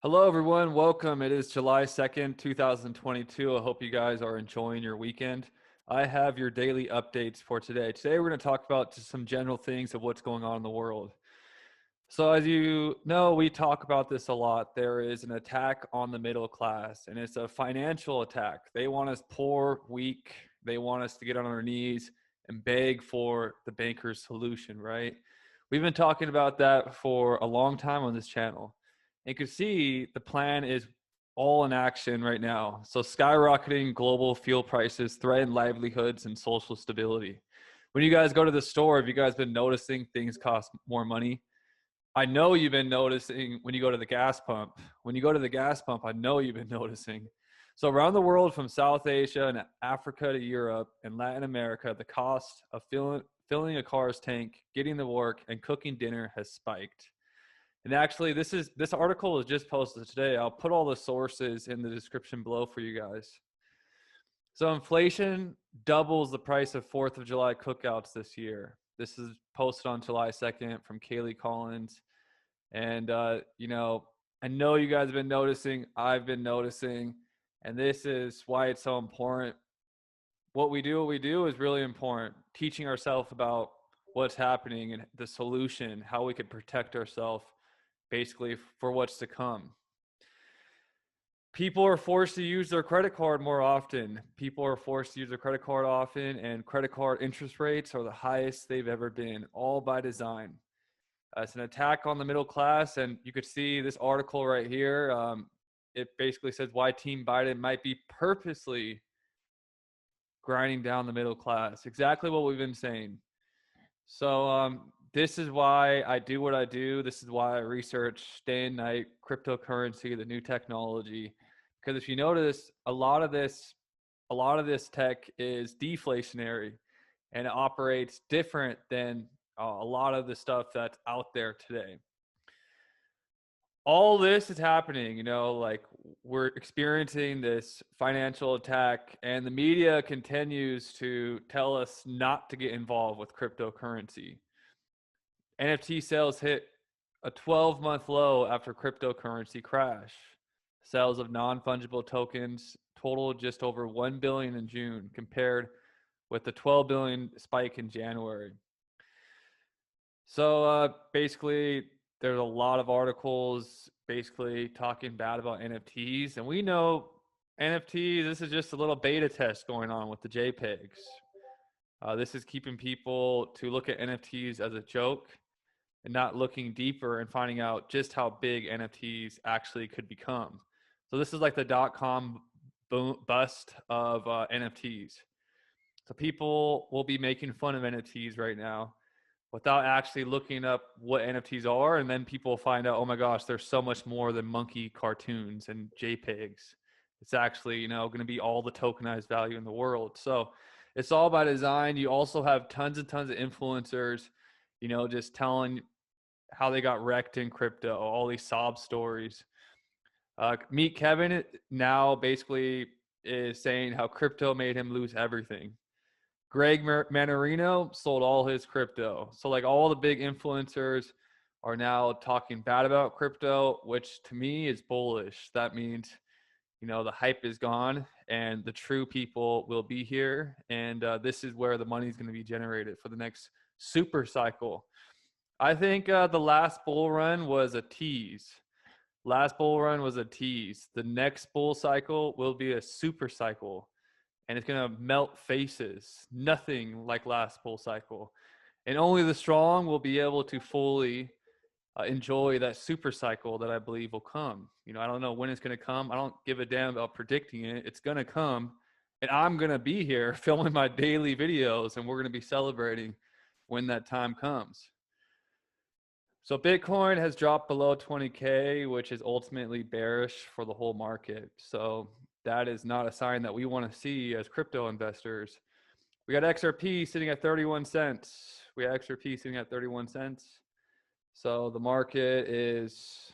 Hello, everyone. Welcome. It is July 2nd, 2022. I hope you guys are enjoying your weekend. I have your daily updates for today. Today, we're going to talk about just some general things of what's going on in the world. So, as you know, we talk about this a lot. There is an attack on the middle class, and it's a financial attack. They want us poor, weak. They want us to get on our knees and beg for the banker's solution, right? We've been talking about that for a long time on this channel. And you can see the plan is all in action right now. So, skyrocketing global fuel prices threaten livelihoods and social stability. When you guys go to the store, have you guys been noticing things cost more money? I know you've been noticing when you go to the gas pump. When you go to the gas pump, I know you've been noticing. So around the world, from South Asia and Africa to Europe and Latin America, the cost of filling a car's tank, getting to work, and cooking dinner has spiked. And actually, this article is just posted today. I'll put all the sources in the description below for you guys. So inflation doubles the price of 4th of July cookouts this year. This is posted on July 2nd from Kaylee Collins. And, I know you guys have been noticing. I've been noticing. And this is why it's so important. What we do is really important. Teaching ourselves about what's happening and the solution, how we could protect ourselves basically for what's to come. People are forced to use their credit card more often. People are forced to use their credit card often, and credit card interest rates are the highest they've ever been, all by design. It's an attack on the middle class, and you could see this article right here. It basically says why Team Biden might be purposely grinding down the middle class. Exactly what we've been saying. So this is why I do what I do. This is why I research day and night cryptocurrency, the new technology. Because if you notice, a lot of this tech is deflationary, and it operates different than a lot of the stuff that's out there today. All this is happening, like we're experiencing this financial attack, and the media continues to tell us not to get involved with cryptocurrency. NFT sales hit a 12-month low after cryptocurrency crash. Sales of non-fungible tokens totaled just over 1 billion in June, compared with the 12 billion spike in January. So basically, there's a lot of articles basically talking bad about NFTs, and we know NFTs. This is just a little beta test going on with the JPEGs. This is keeping people to look at NFTs as a joke and not looking deeper and finding out just how big NFTs actually could become. So this is like the .com boom bust of NFTs. So people will be making fun of NFTs right now without actually looking up what NFTs are, and then people find out, oh my gosh, there's so much more than monkey cartoons and JPEGs. It's actually, going to be all the tokenized value in the world. So it's all by design. You also have tons and tons of influencers, just telling how they got wrecked in crypto, all these sob stories. Meet Kevin now basically is saying how crypto made him lose everything. Greg Manarino sold all his crypto. So like all the big influencers are now talking bad about crypto, which to me is bullish. That means, the hype is gone and the true people will be here. And this is where the money is going to be generated for the next super cycle. I think the last bull run was a tease. Last bull run was a tease. The next bull cycle will be a super cycle, and it's going to melt faces. Nothing like last bull cycle. And only the strong will be able to fully enjoy that super cycle that I believe will come. I don't know when it's going to come. I don't give a damn about predicting it. It's going to come, and I'm going to be here filming my daily videos, and we're going to be celebrating when that time comes. So Bitcoin has dropped below 20K, which is ultimately bearish for the whole market. So that is not a sign that we want to see as crypto investors. We got XRP sitting at 31 cents. We got XRP sitting at 31 cents. So the market is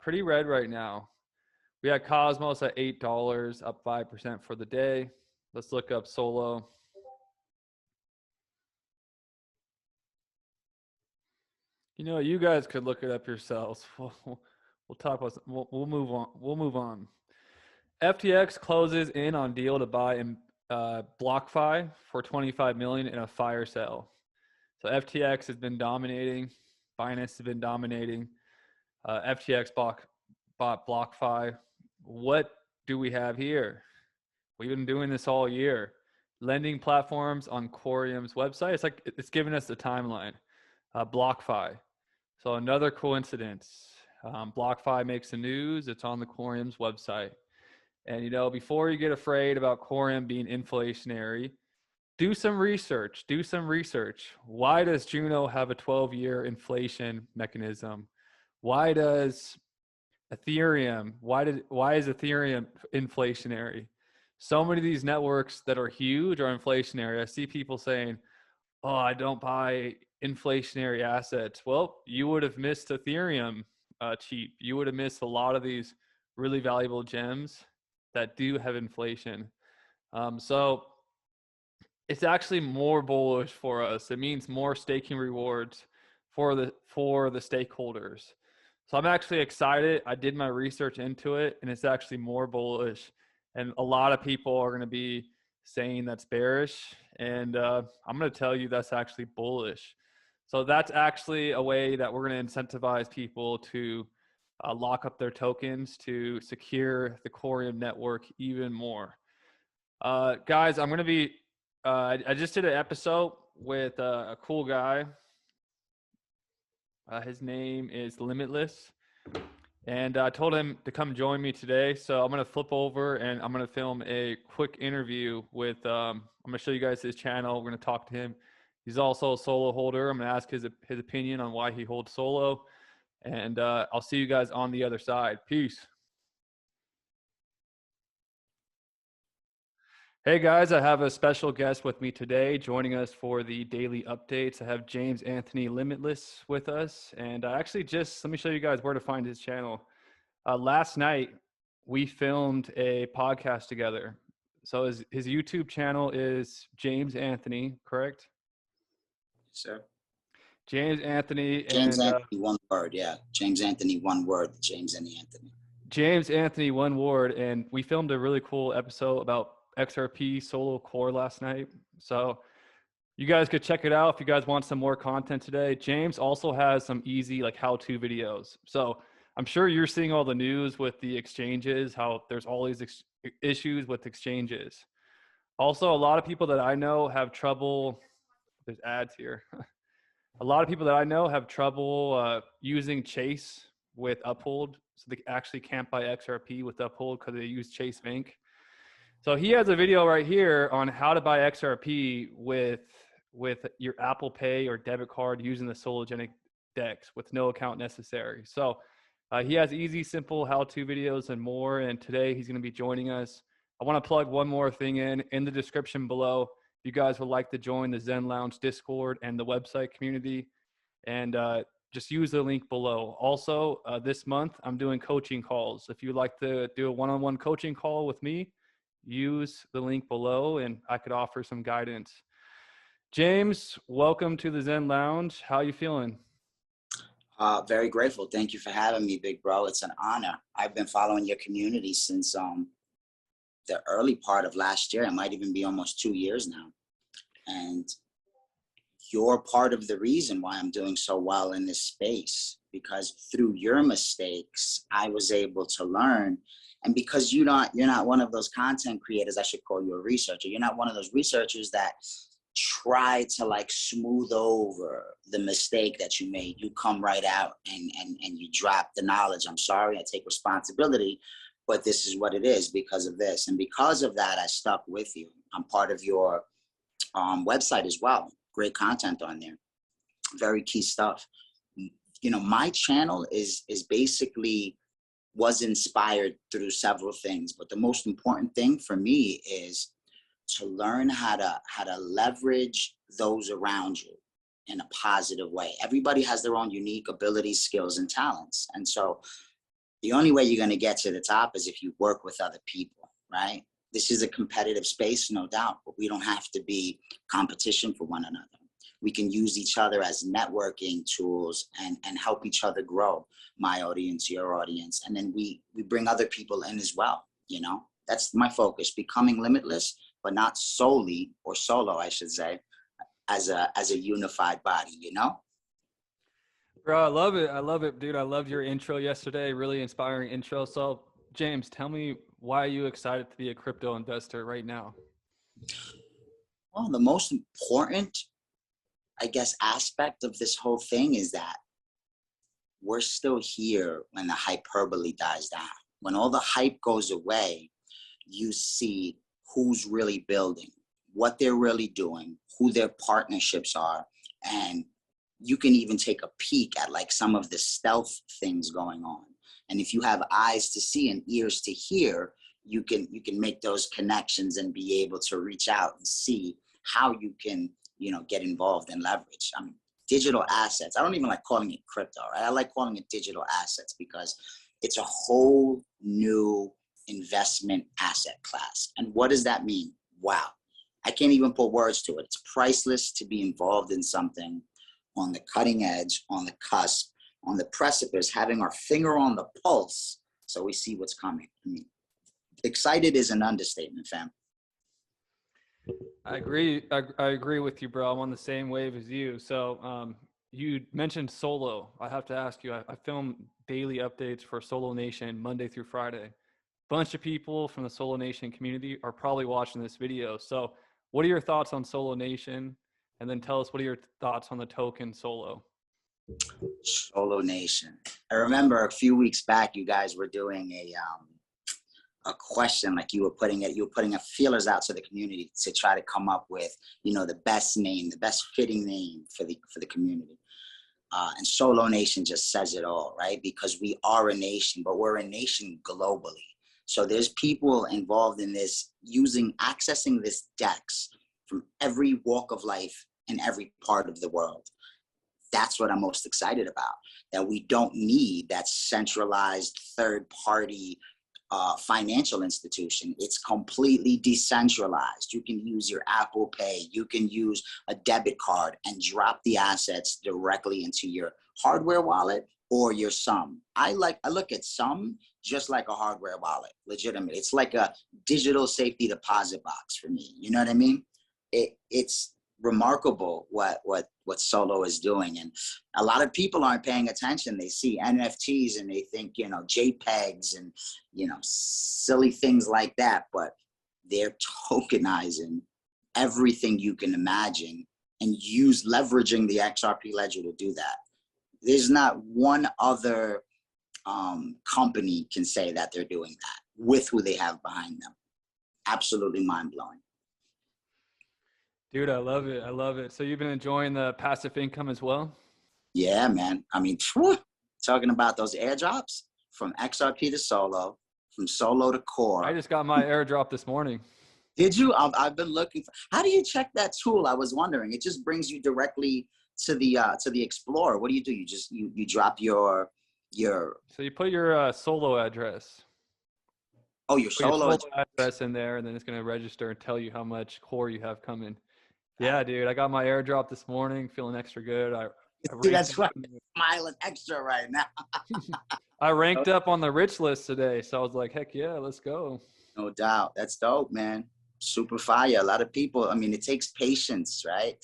pretty red right now. We had Cosmos at $8, up 5% for the day. Let's look up Solo. You guys could look it up yourselves. We'll We'll talk about. We'll move on. We'll move on. FTX closes in on deal to buy BlockFi for 25 million in a fire sale. So FTX has been dominating. Binance has been dominating. FTX bought BlockFi. What do we have here? We've been doing this all year. Lending platforms on Quorium's website. It's giving us the timeline. BlockFi. So another coincidence. BlockFi makes the news. It's on the Quorium's website. And, before you get afraid about Quorium being inflationary, do some research. Why does Juno have a 12-year inflation mechanism? Why does Ethereum, why is Ethereum inflationary? So many of these networks that are huge are inflationary. I see people saying, oh, I don't buy inflationary assets. Well, you would have missed Ethereum cheap. You would have missed a lot of these really valuable gems that do have inflation. So it's actually more bullish for us. It means more staking rewards for the stakeholders. So I'm actually excited. I did my research into it, and it's actually more bullish. And a lot of people are going to be saying that's bearish, and I'm going to tell you that's actually bullish. So that's actually a way that we're going to incentivize people to lock up their tokens to secure the Quorium network even more. Guys, I'm going to be I just did an episode with a cool guy. His name is Limitless. And I told him to come join me today. So I'm going to flip over and I'm going to film a quick interview with, I'm going to show you guys his channel. We're going to talk to him. He's also a solo holder. I'm going to ask his opinion on why he holds solo. And I'll see you guys on the other side. Peace. Hey guys, I have a special guest with me today joining us for the daily updates. I have James Anthony Limitless with us. And actually let me show you guys where to find his channel. Last night, we filmed a podcast together. So his YouTube channel is James Anthony, correct? Sir. James Anthony. James Anthony, one word, yeah. James Anthony, one word. James and Anthony. James Anthony, one word. And we filmed a really cool episode about XRP Solo Core last night. So you guys could check it out if you guys want some more content today. James also has some easy how-to videos. So I'm sure you're seeing all the news with the exchanges, how there's all these issues with exchanges. Also, a lot of people that I know have trouble, there's ads here. A lot of people that I know have trouble using Chase with Uphold. So they actually can't buy XRP with Uphold because they use Chase Bank. So he has a video right here on how to buy XRP with your Apple Pay or debit card using the Sologenic DEX with no account necessary. So he has easy, simple how-to videos and more. And today he's going to be joining us. I want to plug one more thing in the description below. If you guys would like to join the Zen Lounge Discord and the website community, and just use the link below. Also, this month I'm doing coaching calls. If you'd like to do a one-on-one coaching call with me, use the link below and I could offer some guidance. James, welcome to the Zen Lounge. How are you feeling? Very grateful. Thank you for having me, big bro. It's an honor. I've been following your community since the early part of last year. It might even be almost 2 years now. And you're part of the reason why I'm doing so well in this space, because through your mistakes, I was able to learn. And because you're not one of those content creators, I should call you a researcher. You're not one of those researchers that try to smooth over the mistake that you made. You come right out and you drop the knowledge. I'm sorry, I take responsibility, but this is what it is because of this. And because of that, I stuck with you. I'm part of your website as well. Great content on there. Very key stuff. My channel is basically was inspired through several things, but the most important thing for me is to learn how to leverage those around you in a positive way. Everybody has their own unique abilities, skills, and talents. And so the only way you're going to get to the top is if you work with other people, right? This is a competitive space, no doubt, but we don't have to be competition for one another. We can use each other as networking tools and help each other grow, my audience, your audience. And then we bring other people in as well. That's my focus, becoming limitless, but not solely, or solo, I should say, as a unified body. Bro, I love it. I love it, dude. I loved your intro yesterday. Really inspiring intro. So, James, tell me, why are you excited to be a crypto investor right now? Well, the most important, I guess, aspect of this whole thing is that we're still here when the hyperbole dies down. When all the hype goes away, you see who's really building, what they're really doing, who their partnerships are, and you can even take a peek at like some of the stealth things going on. And if you have eyes to see and ears to hear, you can make those connections and be able to reach out and see how you can, get involved and leverage. I mean, digital assets. I don't even like calling it crypto, right? I like calling it digital assets because it's a whole new investment asset class. And what does that mean? Wow. I can't even put words to it. It's priceless to be involved in something on the cutting edge, on the cusp, on the precipice, having our finger on the pulse so we see what's coming. I mean, excited is an understatement, fam. I agree. I agree with you, bro. I'm on the same wave as you. So, you mentioned Solo. I have to ask you, I film daily updates for Solo Nation Monday through Friday. Bunch of people from the Solo Nation community are probably watching this video. So, what are your thoughts on Solo Nation? And then tell us, what are your thoughts on the token Solo? Solo Nation. I remember a few weeks back, you guys were doing a question, like you were putting a feelers out to the community to try to come up with, the best name, the best fitting name for the community. And Solo Nation just says it all, right? Because we are a nation, but we're a nation globally. So there's people involved in this accessing this DEX from every walk of life in every part of the world. That's what I'm most excited about, that we don't need that centralized third party financial institution. It's completely decentralized. You can use your Apple Pay, you can use a debit card and drop the assets directly into your hardware wallet or your Sum. I look at Sum just like a hardware wallet, legitimate. It's like a digital safety deposit box for me. You know what I mean? It's remarkable what Solo is doing, and a lot of people aren't paying attention. They see NFTs and they think JPEGs and silly things like that, but they're tokenizing everything you can imagine and leveraging the XRP ledger to do that. There's not one other company can say that they're doing that with who they have behind them. Absolutely mind-blowing. Dude, I love it. I love it. So you've been enjoying the passive income as well? Yeah, man. I mean, talking about those airdrops from XRP to Solo, from Solo to Core. I just got my airdrop this morning. Did you? I've been looking for. How do you check that tool? I was wondering. It just brings you directly to the Explorer. What do? You just you drop your. So you put your Solo address. Oh, your Solo address in there, and then it's going to register and tell you how much Core you have coming. Yeah, dude, I got my airdrop this morning, feeling extra good. That's right. Smiling extra right now. I ranked up on the rich list today, so I was like, heck yeah, let's go. No doubt. That's dope, man. Super fire. A lot of people, I mean, it takes patience, right?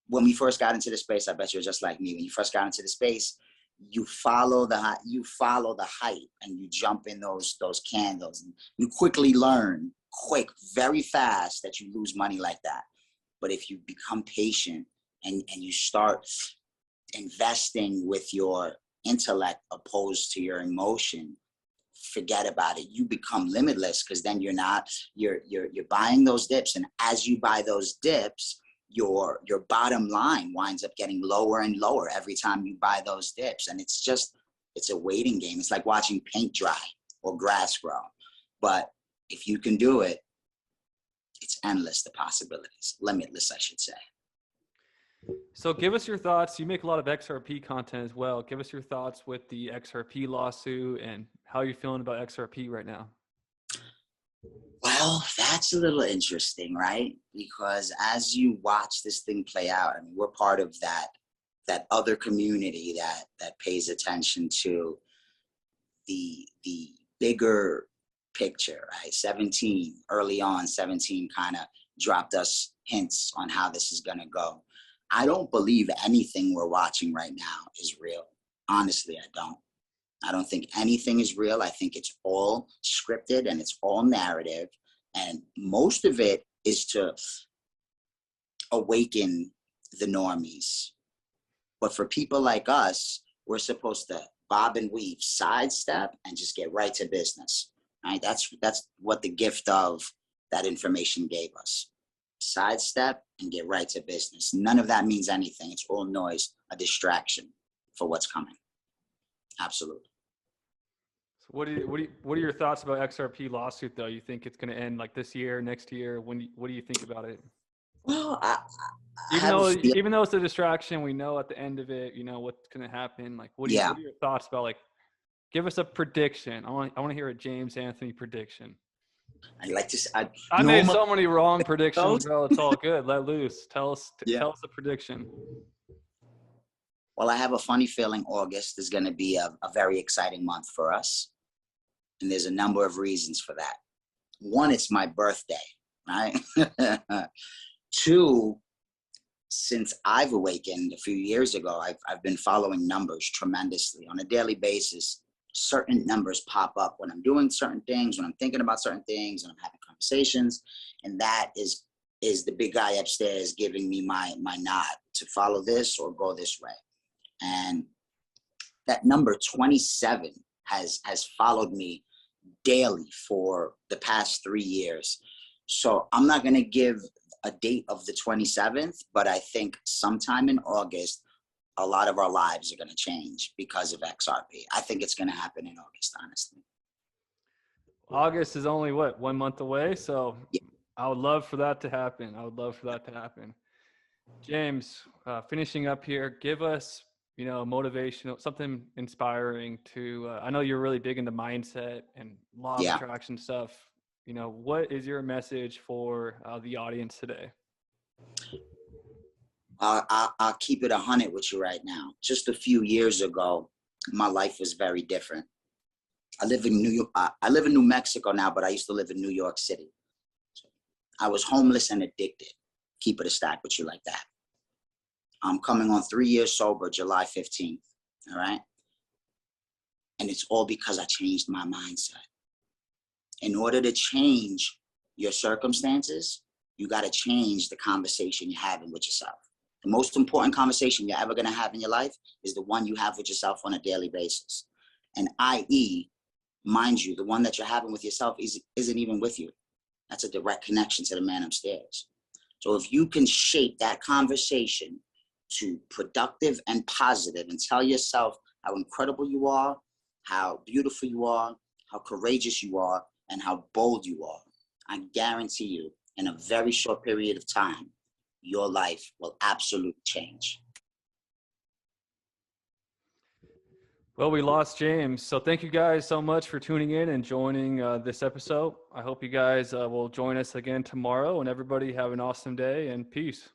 When we first got into the space, I bet you're just like me. When you first got into the space, you follow the hype and you jump in those candles. And you quickly learn, very fast, that you lose money like that. But if you become patient and you start investing with your intellect opposed to your emotion, forget about it. You become limitless, because then you're buying those dips. And as you buy those dips, your bottom line winds up getting lower and lower every time you buy those dips. And it's a waiting game. It's like watching paint dry or grass grow. But if you can do it, it's endless, the possibilities, limitless, I should say. So give us your thoughts. You make a lot of XRP content as well. Give us your thoughts with the XRP lawsuit and how you're feeling about XRP right now. Well, that's a little interesting, right? Because as you watch this thing play out, I mean, we're part of that other community that pays attention to the bigger picture, right? 17 early on, 17 kind of dropped us hints on how this is going to go. I don't believe anything we're watching right now is real. Honestly, I don't. I don't think anything is real. I think it's all scripted and it's all narrative. And most of it is to awaken the normies. But for people like us, we're supposed to bob and weave, sidestep, and just get right to business. Right? That's what the gift of that information gave us. Sidestep and get right to business. None of that means anything. It's all noise, a distraction for what's coming. Absolutely. So what are your thoughts about XRP lawsuit though? You think it's going to end like this year, next year? What do you think about it? Well, I Even have a though feel. even though it's a distraction, we know at the end of it, you know what's going to happen. Like, Yeah, what are your thoughts about like? Give us a prediction. I want to hear a James Anthony prediction. I like to. I I made normally so many wrong predictions, those. bro. It's all good. Let loose. Yeah. Tell us a prediction. Well, I have a funny feeling August is going to be a very exciting month for us, and there's a number of reasons for that. One, it's my birthday, right? Two, since I've awakened a few years ago, I've been following numbers tremendously on a daily basis. Certain numbers pop up when I'm doing certain things, when I'm thinking about certain things, and I'm having conversations, and that is the big guy upstairs giving me my nod to follow this or go this way. And that number 27 has followed me daily for the past 3 years. So I'm not going to give a date of the 27th, but I think sometime in August, a lot of our lives are going to change because of XRP. I think it's going to happen in August, honestly. August is only what, 1 month away, so Yeah. I would love for that to happen. I would love for that to happen. James, finishing up here, give us, motivational, something inspiring to, I know you're really big into mindset and law of Yeah. attraction stuff. What is your message for the audience today? I'll keep it 100 with you right now. Just a few years ago, my life was very different. I live in New York. I live in New Mexico now, but I used to live in New York City. I was homeless and addicted. Keep it a stack with you like that. I'm coming on 3 years sober, July 15th. All right. And it's all because I changed my mindset. In order to change your circumstances, you got to change the conversation you're having with yourself. The most important conversation you're ever going to have in your life is the one you have with yourself on a daily basis. And i.e., mind you, the one that you're having with yourself isn't even with you. That's a direct connection to the man upstairs. So if you can shape that conversation to productive and positive and tell yourself how incredible you are, how beautiful you are, how courageous you are, and how bold you are, I guarantee you, in a very short period of time, your life will absolutely change. Well, we lost James. So thank you guys so much for tuning in and joining this episode. I hope you guys will join us again tomorrow, and everybody have an awesome day and peace.